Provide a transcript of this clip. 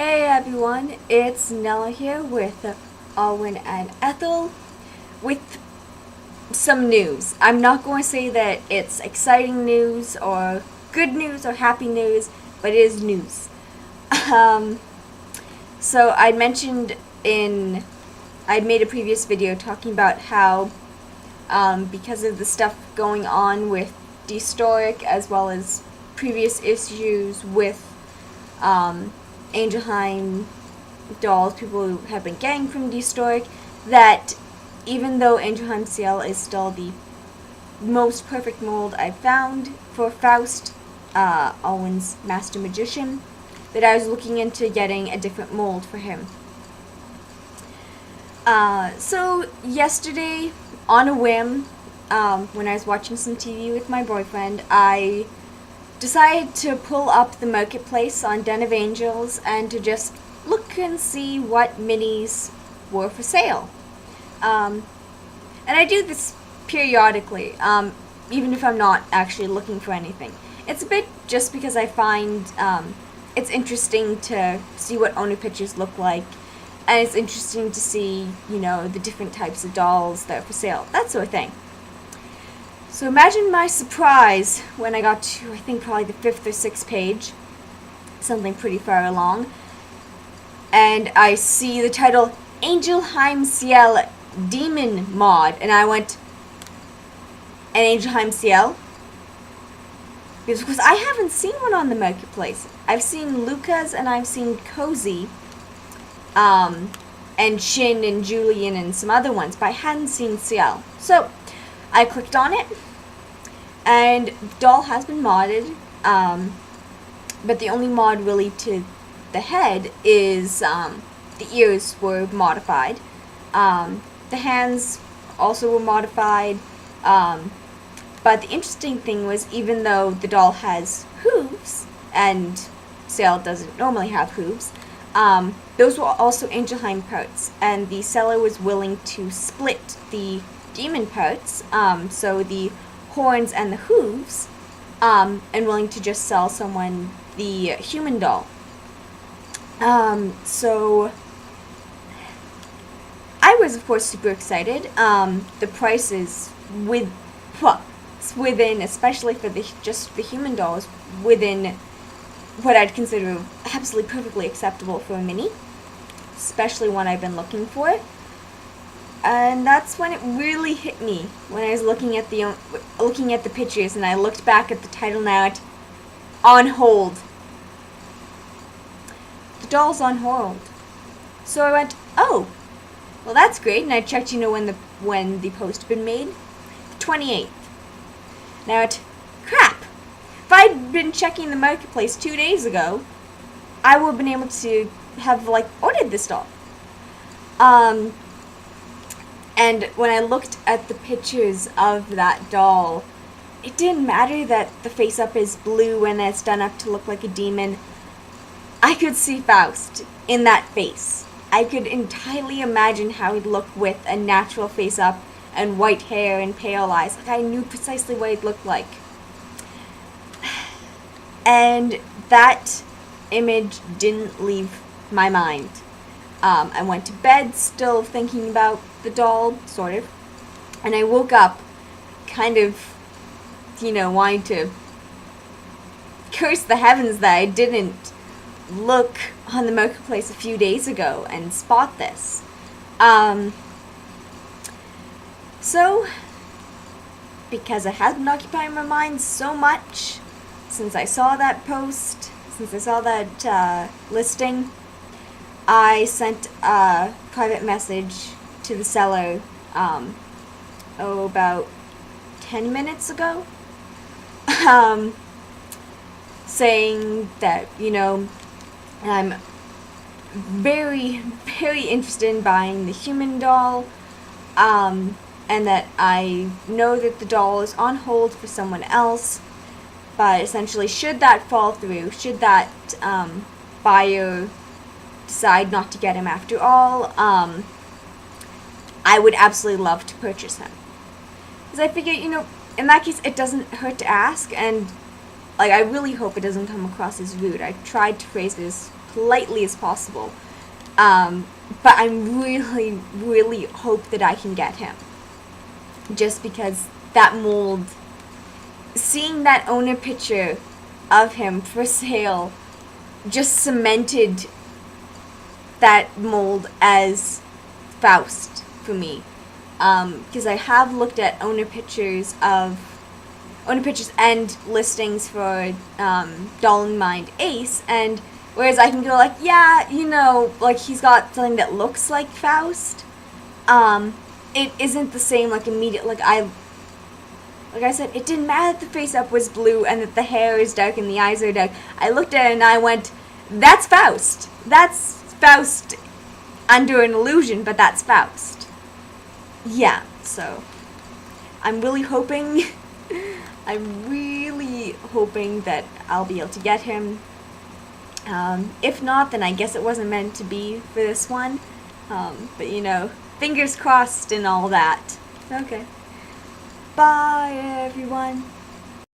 Hey everyone, it's Nella here with Alwyn and Ethel with some news. I'm not going to say that it's exciting news or good news or happy news, but it is news. Um, so I'd made a previous video talking about how because of the stuff going on with Destoric as well as previous issues with Angelheim dolls people who have been getting from Destoric, that even though Angelheim CL is still the most perfect mold I've found for Faust, Alwyn's Master Magician, that I was looking into getting a different mold for him. So yesterday, on a whim, when I was watching some TV with my boyfriend, I decided to pull up the marketplace on Den of Angels and to just look and see what minis were for sale. And I do this periodically, even if I'm not actually looking for anything. It's a bit just because I find it's interesting to see what owner pictures look like, and it's interesting to see, the different types of dolls that are for sale, that sort of thing. So imagine my surprise when I got to, I think, probably the 5th or 6th page, something pretty far along, and I see the title, Angelheim CL Demon Mod, and I went, an Angelheim CL? Because I haven't seen one on the marketplace. I've seen Luca's and I've seen Cozy, and Shin and Julian and some other ones, but I hadn't seen CL. So I clicked on it, and the doll has been modded, but the only mod really to the head is the ears were modified. The hands also were modified, but the interesting thing was, even though the doll has hooves, and Sail doesn't normally have hooves, those were also Angelheim parts, and the seller was willing to split the demon parts, so the horns and the hooves, and willing to just sell someone the human doll. So I was, of course, super excited. The price is within, especially for just the human dolls, within what I'd consider absolutely perfectly acceptable for a mini, especially one I've been looking for. And that's when it really hit me, when I was looking at the pictures, and I looked back at the title now, on hold. The doll's on hold. So I went, oh, well, that's great. And I checked, when the post had been made, the 28th. Now, crap. If I'd been checking the marketplace 2 days ago, I would have been able to have ordered this doll. And when I looked at the pictures of that doll, it didn't matter that the face-up is blue and it's done up to look like a demon. I could see Faust in that face. I could entirely imagine how he'd look with a natural face-up and white hair and pale eyes. I knew precisely what he'd look like. And that image didn't leave my mind. I went to bed still thinking about the doll, sort of, and I woke up kind of, wanting to curse the heavens that I didn't look on the marketplace a few days ago and spot this. So, because it has been occupying my mind so much since I saw that post, since I saw that listing, I sent a private message to the seller, about 10 minutes ago, saying that, I'm very, very interested in buying the human doll, and that I know that the doll is on hold for someone else, but essentially, should that fall through, should that buyer decide not to get him after all, I would absolutely love to purchase him. Because I figure, in that case, it doesn't hurt to ask, and I really hope it doesn't come across as rude. I tried to phrase it as politely as possible. But I really, really hope that I can get him. Just because that mold, seeing that owner picture of him for sale, just cemented that mold as Faust for me. Because I have looked at owner pictures and listings for Doll in Mind Ace, and whereas I can go like, yeah, you know, like he's got something that looks like Faust, it isn't the same, like immediate, like I said, it didn't matter that the face up was blue and that the hair is dark and the eyes are dark. I looked at it and I went, that's Faust. That's Faust under an illusion, but that's Faust. Yeah, so I'm really hoping that I'll be able to get him. If not, then I guess it wasn't meant to be for this one. But you know, fingers crossed and all that. Okay. Bye, everyone.